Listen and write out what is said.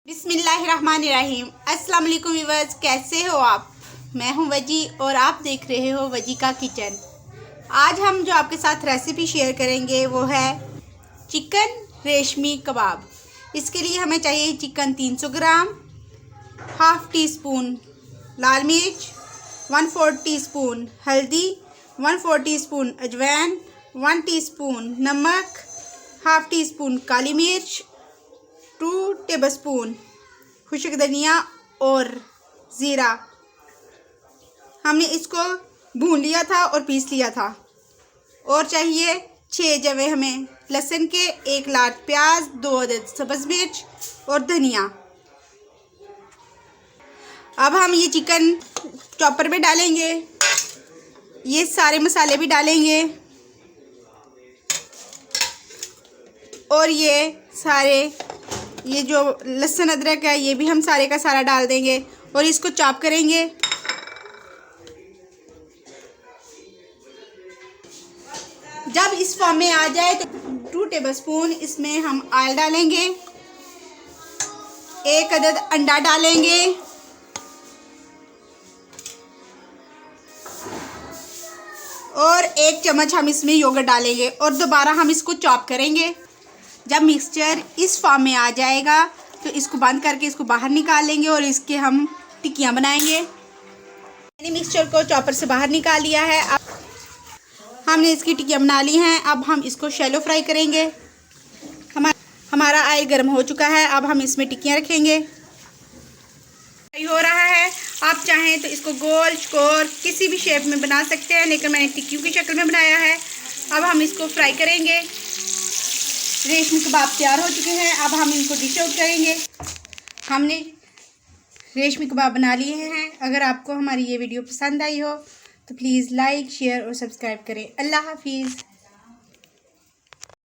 बिस्मिल्लाहिर्रहमानिर्रहीम। अस्सलाम वालेकुम व्यूअर्स, कैसे हो आप? मैं हूं वजी और आप देख रहे हो वजी का किचन। आज हम जो आपके साथ रेसिपी शेयर करेंगे वो है चिकन रेशमी कबाब। इसके लिए हमें चाहिए चिकन 300 ग्राम, हाफ़ टी स्पून लाल मिर्च, 1/4 टीस्पून हल्दी, 1/4 टीस्पून अजवाइन, 1 टीस्पून नमक, हाफ़ टी स्पून काली मिर्च, 2 टेबलस्पून खुश्क धनिया और ज़ीरा। हमने इसको भून लिया था और पीस लिया था। और चाहिए 6 जवे हमें लहसुन के, 1 लार्ज प्याज, 2 अदद सब्ज़ मिर्च और धनिया। अब हम ये चिकन चॉपर में डालेंगे, ये सारे मसाले भी डालेंगे और ये जो लहसुन अदरक है ये भी हम सारे का सारा डाल देंगे और इसको चॉप करेंगे। जब इस फॉर्म में आ जाए तो 2 टेबलस्पून इसमें हम ऑयल डालेंगे, 1 अदद अंडा डालेंगे और 1 चम्मच हम इसमें योगर्ट डालेंगे और दोबारा हम इसको चॉप करेंगे। जब मिक्सचर इस फॉर्म में आ जाएगा तो इसको बंद करके इसको बाहर निकाल लेंगे और इसके हम टिक्कियाँ बनाएंगे। मैंने मिक्सचर को चॉपर से बाहर निकाल लिया है। अब हमने इसकी टिक्कियाँ बना ली हैं। अब हम इसको शैलो फ्राई करेंगे। हमारा ऑयल गर्म हो चुका है। अब हम इसमें टिक्कियाँ रखेंगे। फ्राई हो रहा है। आप चाहें तो इसको गोल चकोर किसी भी शेप में बना सकते हैं, लेकिन मैंने टिक्कियों की शक्ल में बनाया है। अब हम इसको फ्राई करेंगे। रेशमी कबाब तैयार हो चुके हैं। अब हम इनको डिश आउट करेंगे। हमने रेशमी कबाब बना लिए हैं। अगर आपको हमारी ये वीडियो पसंद आई हो तो प्लीज़ लाइक, शेयर और सब्सक्राइब करें। अल्लाह हाफिज़।